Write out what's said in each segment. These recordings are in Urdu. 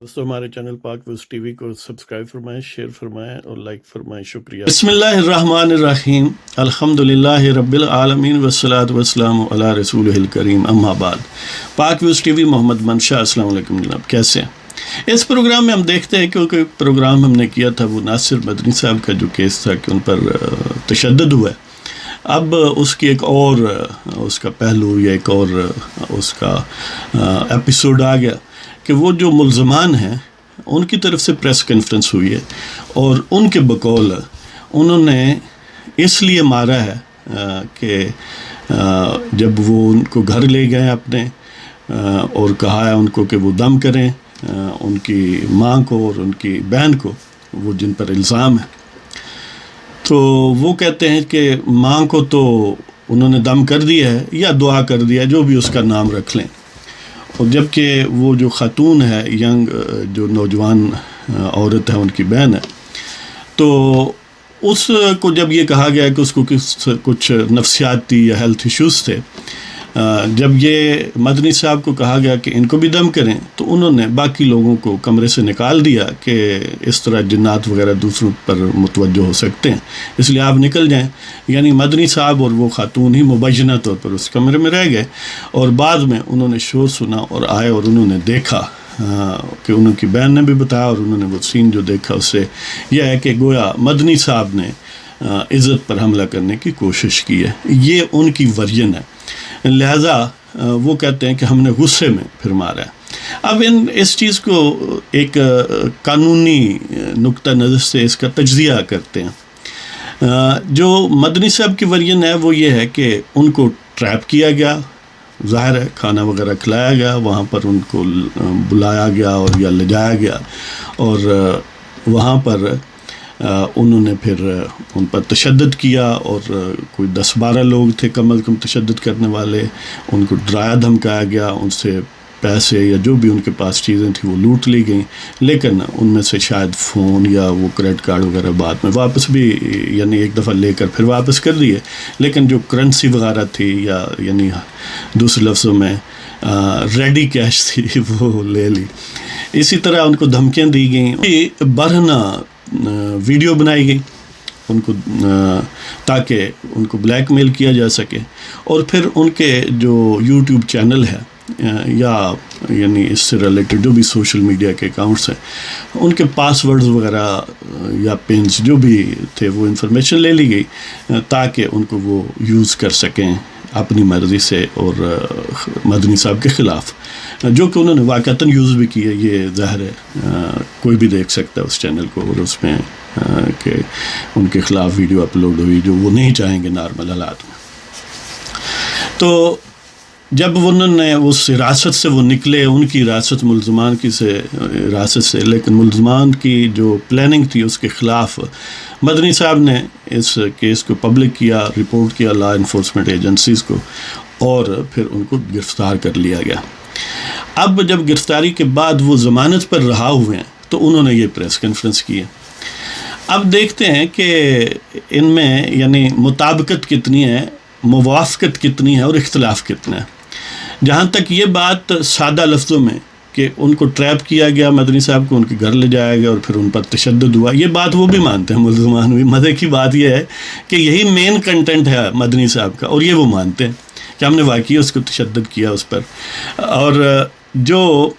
دوستو ہمارے چینل پاک ویوز ٹی وی کو سبسکرائب فرمائیں، شیئر فرمائیں اور لائک فرمائیں، شکریہ۔ بسم اللہ الرحمن الرحیم، الحمدللہ رب العالمین والصلاة والسلام علی رسولہ الکریم، اما بعد۔ پاک ویوز ٹی وی، محمد منشا، السلام علیکم جناب، کیسے ہیں؟ اس پروگرام میں ہم دیکھتے ہیں کیونکہ پروگرام ہم نے کیا تھا وہ ناصر مدنی صاحب کا جو کیس تھا کہ ان پر تشدد ہوا ہے، اب اس کی ایک اور اس کا پہلو یا ایک اور اس کا ایپیسوڈ آ گیا کہ وہ جو ملزمان ہیں ان کی طرف سے پریس کانفرنس ہوئی ہے اور ان کے بقول انہوں نے اس لیے مارا ہے کہ جب وہ ان کو گھر لے گئے اپنے اور کہا ہے ان کو کہ وہ دم کریں ان کی ماں کو اور ان کی بہن کو، وہ جن پر الزام ہے، تو وہ کہتے ہیں کہ ماں کو تو انہوں نے دم کر دیا ہے یا دعا کر دیا ہے، جو بھی اس کا نام رکھ لیں، اور جبکہ وہ جو خاتون ہے، ینگ جو نوجوان عورت ہے، ان کی بہن ہے، تو اس کو جب یہ کہا گیا کہ اس کو کچھ نفسیاتی یا ہیلتھ ایشوز تھے، جب یہ مدنی صاحب کو کہا گیا کہ ان کو بھی دم کریں، تو انہوں نے باقی لوگوں کو کمرے سے نکال دیا کہ اس طرح جنات وغیرہ دوسروں پر متوجہ ہو سکتے ہیں، اس لیے آپ نکل جائیں۔ یعنی مدنی صاحب اور وہ خاتون ہی مبینہ طور پر اس کمرے میں رہ گئے، اور بعد میں انہوں نے شور سنا اور آئے اور انہوں نے دیکھا کہ انہوں کی بہن نے بھی بتایا، اور انہوں نے وہ سین جو دیکھا اس سے یہ ہے کہ گویا مدنی صاحب نے عزت پر حملہ کرنے کی کوشش کی ہے، یہ ان کی ورژن ہے، لہٰذا وہ کہتے ہیں کہ ہم نے غصے میں پھر مارا ہے۔ اب اس چیز کو ایک قانونی نقطہ نظر سے اس کا تجزیہ کرتے ہیں۔ جو مدنی صاحب کی ورژن ہے وہ یہ ہے کہ ان کو ٹریپ کیا گیا، ظاہر ہے کھانا وغیرہ کھلایا گیا، وہاں پر ان کو بلایا گیا اور یا لے جایا گیا، اور وہاں پر انہوں نے پھر ان پر تشدد کیا، اور کوئی 10-12 لوگ تھے کم از کم تشدد کرنے والے، ان کو ڈرایا دھمکایا گیا، ان سے پیسے یا جو بھی ان کے پاس چیزیں تھیں وہ لوٹ لی گئیں، لیکن ان میں سے شاید فون یا وہ کریڈٹ کارڈ وغیرہ بعد میں واپس بھی، یعنی ایک دفعہ لے کر پھر واپس کر دیے، لیکن جو کرنسی وغیرہ تھی یا یعنی دوسرے لفظوں میں ریڈی کیش تھی وہ لے لی۔ اسی طرح ان کو دھمکیاں دی گئیں، برہنہ ویڈیو بنائی گئی ان کو تاکہ ان کو بلیک میل کیا جا سکے، اور پھر ان کے جو یوٹیوب چینل ہے یا یعنی اس سے ریلیٹڈ جو بھی سوشل میڈیا کے اکاؤنٹس ہیں ان کے پاس ورڈز وغیرہ یا پنز جو بھی تھے وہ انفارمیشن لے لی گئی تاکہ ان کو وہ یوز کر سکیں اپنی مرضی سے اور مدنی صاحب کے خلاف، جو کہ انہوں نے واقعتاً یوز بھی کیا، یہ ظاہر ہے کوئی بھی دیکھ سکتا ہے اس چینل کو، اور اس میں کہ ان کے خلاف ویڈیو اپلوڈ ہوئی جو وہ نہیں چاہیں گے نارمل حالات میں۔ تو جب انہوں نے اس حراست سے وہ نکلے، ان کی حراست ملزمان کی حراست سے، لیکن ملزمان کی جو پلاننگ تھی اس کے خلاف مدنی صاحب نے اس کیس کو پبلک کیا، رپورٹ کیا لا انفورسمنٹ ایجنسیز کو، اور پھر ان کو گرفتار کر لیا گیا۔ اب جب گرفتاری کے بعد وہ ضمانت پر رہا ہوئے ہیں تو انہوں نے یہ پریس کانفرنس کی ہے۔ اب دیکھتے ہیں کہ ان میں یعنی مطابقت کتنی ہے، موافقت کتنی ہے اور اختلاف کتنا ہے۔ جہاں تک یہ بات سادہ لفظوں میں کہ ان کو ٹریپ کیا گیا، مدنی صاحب کو ان کے گھر لے جایا گیا اور پھر ان پر تشدد ہوا، یہ بات وہ بھی مانتے ہیں، ملزمان بھی۔ مزے کی بات یہ ہے کہ یہی مین کنٹینٹ ہے مدنی صاحب کا، اور یہ وہ مانتے ہیں کہ ہم نے واقعی اس کو تشدد کیا اس پر، اور جو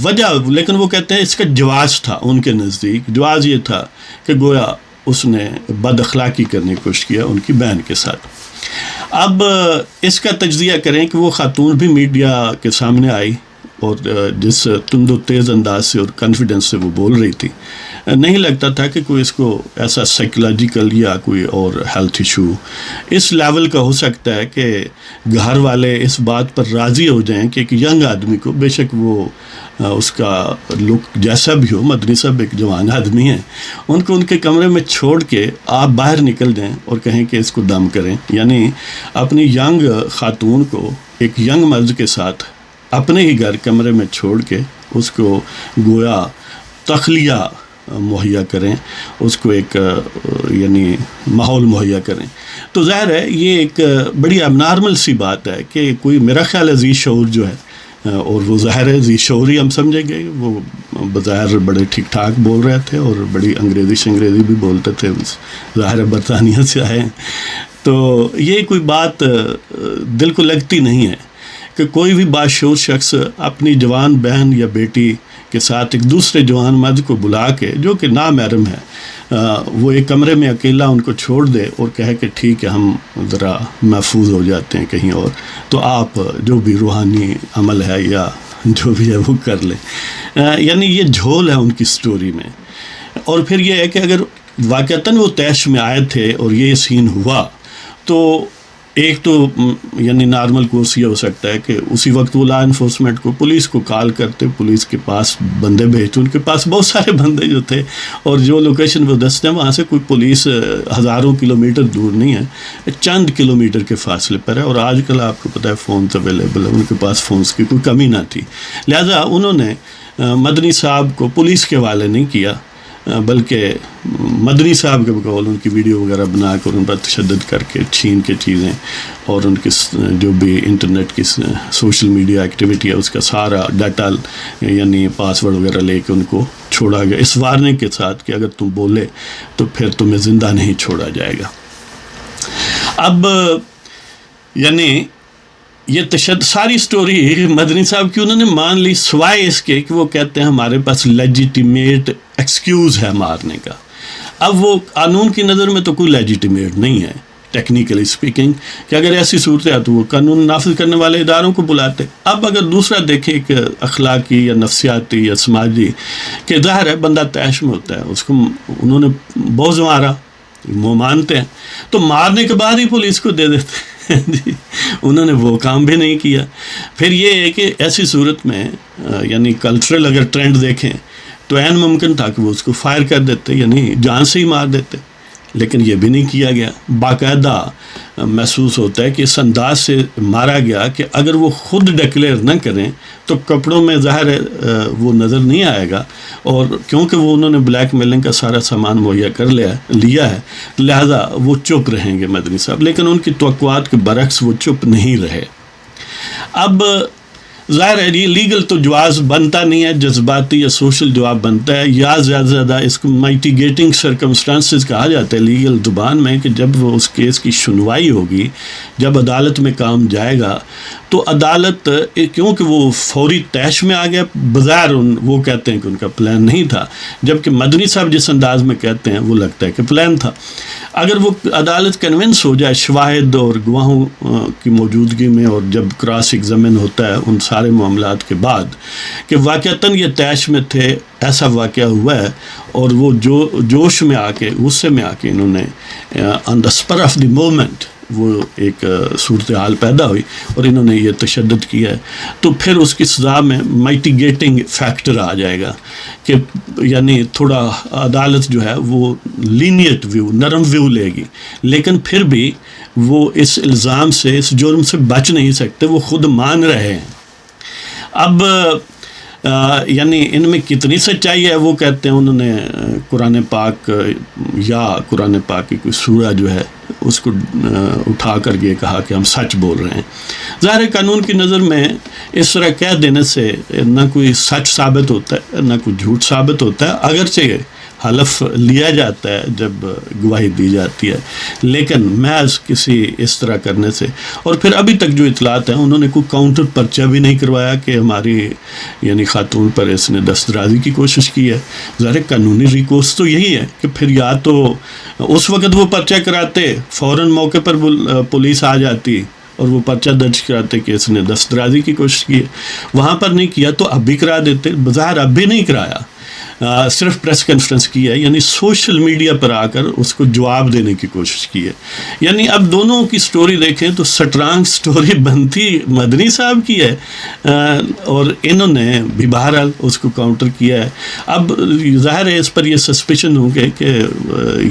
وجہ، لیکن وہ کہتے ہیں اس کا جواز تھا، ان کے نزدیک جواز یہ تھا کہ گویا اس نے بد اخلاقی کرنے کی کوشش کیا ان کی بہن کے ساتھ۔ اب اس کا تجزیہ کریں کہ وہ خاتون بھی میڈیا کے سامنے آئی اور جس تند و تیز انداز سے اور کانفیڈنس سے وہ بول رہی تھی، نہیں لگتا تھا کہ کوئی اس کو ایسا سائیکولوجیکل یا کوئی اور ہیلتھ ایشو اس لیول کا ہو سکتا ہے کہ گھر والے اس بات پر راضی ہو جائیں کہ ایک ینگ آدمی کو، بے شک وہ اس کا لک جیسا بھی ہو، مدنی صاحب ایک جوان آدمی ہیں، ان کو ان کے کمرے میں چھوڑ کے آپ باہر نکل جائیں اور کہیں کہ اس کو دم کریں، یعنی اپنی ینگ خاتون کو ایک ینگ مرد کے ساتھ اپنے ہی گھر کمرے میں چھوڑ کے اس کو گویا تخلیہ مہیا کریں، اس کو ایک یعنی ماحول مہیا کریں، تو ظاہر ہے یہ ایک بڑی اب نارمل سی بات ہے کہ کوئی، میرا خیال عزیز شعور جو ہے اور وہ ظاہر ہے ذی شعوری ہم سمجھیں گے، وہ بظاہر بڑے ٹھیک ٹھاک بول رہے تھے اور بڑی انگریزی بھی بولتے تھے، ظاہر ہے برطانیہ سے آئے ہیں، تو یہ کوئی بات دل کو لگتی نہیں ہے کہ کوئی بھی باشعور شخص اپنی جوان بہن یا بیٹی کے ساتھ ایک دوسرے جوان مرد کو بلا کے، جو کہ نامحرم ہے، وہ ایک کمرے میں اکیلا ان کو چھوڑ دے اور کہے کہ ٹھیک ہے ہم ذرا محفوظ ہو جاتے ہیں کہیں اور، تو آپ جو بھی روحانی عمل ہے یا جو بھی ہے وہ کر لیں. یعنی یہ جھول ہے ان کی سٹوری میں. اور پھر یہ ہے کہ اگر واقعتاً وہ طیش میں آئے تھے اور یہ سین ہوا تو ایک تو یعنی نارمل کورس یہ ہو سکتا ہے کہ اسی وقت وہ لا انفورسمنٹ کو، پولیس کو کال کرتے، پولیس کے پاس بندے بھیجتے. ان کے پاس بہت سارے بندے جو تھے، اور جو لوکیشن وہ دستے ہیں وہاں سے کوئی پولیس ہزاروں کلومیٹر دور نہیں ہے، چند کلومیٹر کے فاصلے پر ہے. اور آج کل آپ کو پتہ ہے فونز اویلیبل ہے، ان کے پاس فونز کی کوئی کمی نہ تھی. لہٰذا انہوں نے مدنی صاحب کو پولیس کے حوالے نہیں کیا، بلکہ مدنی صاحب کے بقول ان کی ویڈیو وغیرہ بنا کر ان پر تشدد کر کے چھین کے چیزیں، اور ان کی جو بھی انٹرنیٹ کی سوشل میڈیا ایکٹیویٹی ہے اس کا سارا ڈاٹا یعنی پاسورڈ وغیرہ لے کے ان کو چھوڑا گیا، اس وارننگ کے ساتھ کہ اگر تم بولے تو پھر تمہیں زندہ نہیں چھوڑا جائے گا. اب یعنی یہ ساری سٹوری مدنی صاحب کی انہوں نے مان لی، سوائے اس کے کہ وہ کہتے ہیں ہمارے پاس لیجیٹیمیٹ ایکسکیوز ہے مارنے کا. اب وہ قانون کی نظر میں تو کوئی لیجیٹیمیٹ نہیں ہے ٹیکنیکلی اسپیکنگ، کہ اگر ایسی صورت ہے تو وہ قانون نافذ کرنے والے اداروں کو بلاتے. اب اگر دوسرا دیکھیں کہ اخلاقی یا نفسیاتی یا سماجی، کہ ظاہر ہے بندہ طیش میں ہوتا ہے، اس کو انہوں نے بہت مارا، وہ مانتے ہیں، تو مارنے کے بعد ہی پولیس کو دے دیتے جی، انہوں نے وہ کام بھی نہیں کیا. پھر یہ ہے کہ ایسی صورت میں یعنی کلچرل اگر ٹرینڈ دیکھیں تو عین ممکن تھا کہ وہ اس کو فائر کر دیتے، یعنی جان سے ہی مار دیتے، لیکن یہ بھی نہیں کیا گیا. باقاعدہ محسوس ہوتا ہے کہ اس انداز سے مارا گیا کہ اگر وہ خود ڈکلیئر نہ کریں تو کپڑوں میں ظاہر ہے وہ نظر نہیں آئے گا، اور کیونکہ وہ انہوں نے بلیک میلنگ کا سارا سامان مہیا کر لیا ہے، لہذا وہ چپ رہیں گے مدنی صاحب. لیکن ان کی توقعات کے برعکس وہ چپ نہیں رہے. اب ظاہر ہے یہ لیگل تو جواز بنتا نہیں ہے، جذباتی یا سوشل جواب بنتا ہے، یا زیادہ سے زیادہ اس کو مائٹیگیٹنگ سرکمسٹانسز کہا جاتا ہے لیگل زبان میں، کہ جب وہ اس کیس کی سنوائی ہوگی، جب عدالت میں کام جائے گا تو عدالت کیونکہ وہ فوری طیش میں آ گیا، بظاہر وہ کہتے ہیں کہ ان کا پلان نہیں تھا، جبکہ مدنی صاحب جس انداز میں کہتے ہیں وہ لگتا ہے کہ پلان تھا. اگر وہ عدالت کنونس ہو جائے شواہد اور گواہوں کی موجودگی میں، اور جب کراس ایگزامن ہوتا ہے ان سارے معاملات کے بعد کہ واقعتاً یہ طیش میں تھے، ایسا واقعہ ہوا ہے، اور وہ جوش میں آ کے، غصے میں آ کے انہوں نے آن دا اسپر آف دی مومنٹ وہ ایک صورتحال پیدا ہوئی اور انہوں نے یہ تشدد کیا ہے، تو پھر اس کی سزا میں مائٹیگیٹنگ فیکٹر آ جائے گا کہ یعنی تھوڑا عدالت جو ہے وہ لینیٹ ویو، نرم ویو لے گی، لیکن پھر بھی وہ اس الزام سے، اس جرم سے بچ نہیں سکتے، وہ خود مان رہے ہیں. اب یعنی ان میں کتنی سچائی ہے، وہ کہتے ہیں انہوں نے قرآن پاک یا قرآن پاک کی کوئی سورہ جو ہے اس کو اٹھا کر یہ کہا کہ ہم سچ بول رہے ہیں. ظاہر قانون کی نظر میں اس طرح کہہ دینے سے نہ کوئی سچ ثابت ہوتا ہے نہ کوئی جھوٹ ثابت ہوتا ہے، اگرچہ حلف لیا جاتا ہے جب گواہی دی جاتی ہے، لیکن محض کسی اس طرح کرنے سے. اور پھر ابھی تک جو اطلاعات ہیں انہوں نے کوئی کاؤنٹر پرچہ بھی نہیں کروایا کہ ہماری یعنی خاتون پر اس نے دسترازی کی کوشش کی ہے. ظاہر قانونی ریکورس تو یہی ہے کہ پھر یا تو اس وقت وہ پرچہ کراتے، فوراً موقع پر پولیس آ جاتی اور وہ پرچہ درج کراتے کہ اس نے دسترازی کی کوشش کی ہے، وہاں پر نہیں کیا تو اب بھی کرا دیتے. بظاہر اب بھی نہیں کرایا، صرف پریس کانفرنس کی ہے، یعنی سوشل میڈیا پر آ کر اس کو جواب دینے کی کوشش کی ہے. یعنی اب دونوں کی سٹوری دیکھیں تو سٹرانگ سٹوری بنتی مدنی صاحب کی ہے، اور انہوں نے بھی بہرحال اس کو کاؤنٹر کیا ہے. اب ظاہر ہے اس پر یہ سسپیشن ہوں گے کہ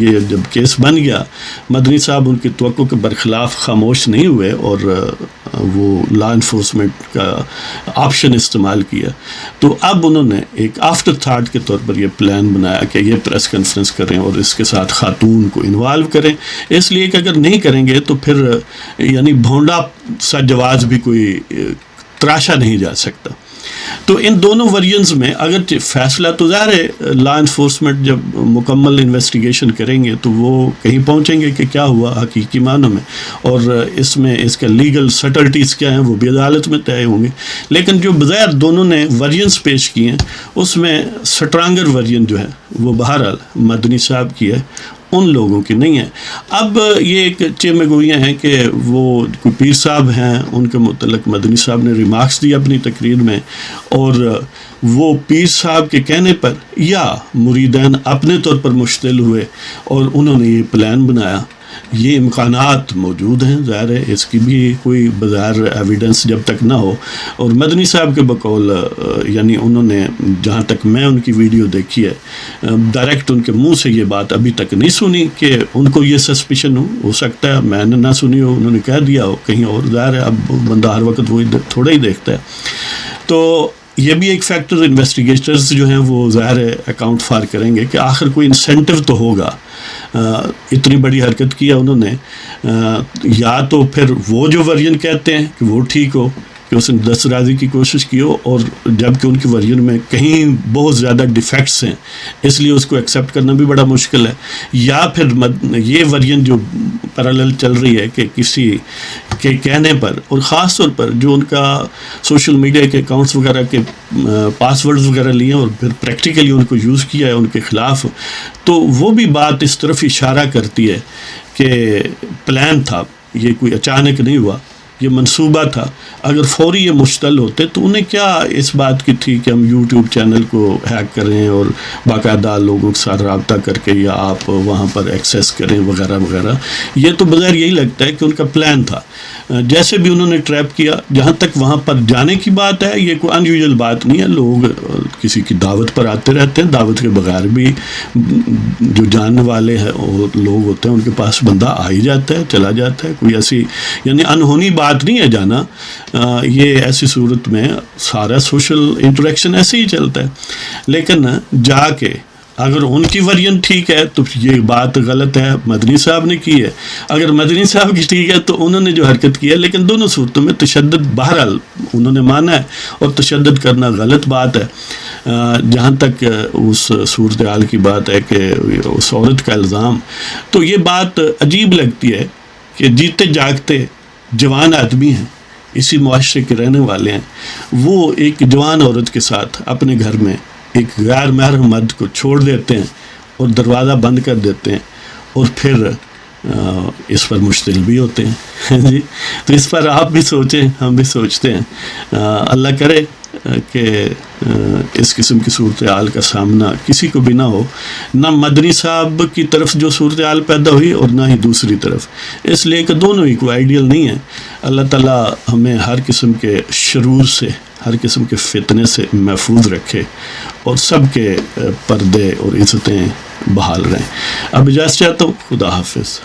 یہ جب کیس بن گیا مدنی صاحب ان کی توقع کے برخلاف خاموش نہیں ہوئے اور وہ لا انفورسمنٹ کا آپشن استعمال کیا، تو اب انہوں نے ایک آفٹر تھاٹ کے طور پر یہ پلان بنایا کہ یہ پریس کانفرنس کریں اور اس کے ساتھ خاتون کو انوالو کریں، اس لیے کہ اگر نہیں کریں گے تو پھر یعنی بھونڈا سا جواز بھی کوئی تراشا نہیں جا سکتا. تو ان دونوں ورژنز میں اگر فیصلہ تو ظاہر ہے لا انفورسمنٹ جب مکمل انویسٹیگیشن کریں گے تو وہ کہیں پہنچیں گے کہ کیا ہوا حقیقی معنوں میں, اور اس میں اس کا لیگل سٹلٹیز کیا ہیں وہ بھی عدالت میں طے ہوں گے. لیکن جو بظاہر دونوں نے ورژنز پیش کیے ہیں اس میں سٹرانگر ورژن جو ہے وہ بہرحال مدنی صاحب کی ہے, ان لوگوں کی نہیں ہے. اب یہ ایک چیمے گوئیاں ہیں کہ وہ کوئی پیر صاحب ہیں, ان کے متعلق مدنی صاحب نے ریمارکس دی اپنی تقریر میں, اور وہ پیر صاحب کے کہنے پر یا مریدین اپنے طور پر مشتعل ہوئے اور انہوں نے یہ پلان بنایا. یہ امکانات موجود ہیں, ظاہر ہے اس کی بھی کوئی بظاہر ایویڈنس جب تک نہ ہو. اور مدنی صاحب کے بقول یعنی انہوں نے جہاں تک میں ان کی ویڈیو دیکھی ہے ڈائریکٹ ان کے منہ سے یہ بات ابھی تک نہیں سنی کہ ان کو یہ سسپیشن ہو سکتا ہے, میں نے نہ سنی ہو, انہوں نے کہہ دیا ہو کہیں اور. ظاہر ہے اب بندہ ہر وقت وہی تھوڑا ہی دیکھتا ہے. تو یہ بھی ایک فیکٹر انویسٹیگیٹرز جو ہیں وہ ظاہر ہے اکاؤنٹ فار کریں گے کہ آخر کوئی انسینٹیو تو ہوگا. اتنی بڑی حرکت کیا انہوں نے, یا تو پھر وہ جو ورژن کہتے ہیں کہ وہ ٹھیک ہو کہ اس نے دست رازی کی کوشش کی ہو, اور جب کہ ان کی ورژن میں کہیں بہت زیادہ ڈیفیکٹس ہیں اس لیے اس کو ایکسیپٹ کرنا بھی بڑا مشکل ہے. یا پھر یہ ورژن جو پیرالل چل رہی ہے کہ کسی کے کہنے پر, اور خاص طور پر جو ان کا سوشل میڈیا کے اکاؤنٹس وغیرہ کے پاس ورڈز وغیرہ لیے اور پھر پریکٹیکلی ان کو یوز کیا ہے ان کے خلاف, تو وہ بھی بات اس طرف اشارہ کرتی ہے کہ پلان تھا, یہ کوئی اچانک نہیں ہوا, یہ منصوبہ تھا. اگر فوری یہ مشتعل ہوتے تو انہیں کیا اس بات کی تھی کہ ہم یوٹیوب چینل کو ہیک کریں اور باقاعدہ لوگوں کے ساتھ رابطہ کر کے یا آپ وہاں پر ایکسیس کریں وغیرہ وغیرہ. یہ تو بظاہر یہی لگتا ہے کہ ان کا پلان تھا. جیسے بھی انہوں نے ٹریپ کیا, جہاں تک وہاں پر جانے کی بات ہے یہ کوئی ان یوزول بات نہیں ہے. لوگ کسی کی دعوت پر آتے رہتے ہیں, دعوت کے بغیر بھی جو جاننے والے ہیں اور لوگ ہوتے ہیں ان کے پاس بندہ آ ہی جاتا ہے, چلا جاتا ہے. کوئی ایسی یعنی انہونی بات نہیں ہے جانا. یہ ایسی صورت میں سارا سوشل انٹریکشن ایسے ہی چلتا ہے. لیکن جا کے اگر ان کی ورژن ٹھیک ہے تو یہ بات غلط ہے مدنی صاحب نے کی ہے. اگر مدنی صاحب کی ٹھیک ہے تو انہوں نے جو حرکت کی ہے. لیکن دونوں صورتوں میں تشدد بہرحال انہوں نے مانا ہے, اور تشدد کرنا غلط بات ہے. جہاں تک اس صورتحال کی بات ہے کہ اس عورت کا الزام, تو یہ بات عجیب لگتی ہے کہ جیتے جاگتے جوان آدمی ہیں, اسی معاشرے کے رہنے والے ہیں, وہ ایک جوان عورت کے ساتھ اپنے گھر میں ایک غیر محرم مرد کو چھوڑ دیتے ہیں اور دروازہ بند کر دیتے ہیں, اور پھر اس پر مشتعل بھی ہوتے ہیں. جی تو اس پر آپ بھی سوچیں, ہم بھی سوچتے ہیں. اللہ کرے کہ اس قسم کی صورتحال کا سامنا کسی کو بھی نہ ہو, نہ مدنی صاحب کی طرف جو صورتحال پیدا ہوئی اور نہ ہی دوسری طرف. اس لیے کہ دونوں ہی کوئی آئیڈیل نہیں ہے. اللہ تعالیٰ ہمیں ہر قسم کے شرور سے, ہر قسم کے فتنے سے محفوظ رکھے اور سب کے پردے اور عزتیں بحال رہیں. اب اجازت چاہتا ہوں. خدا حافظ.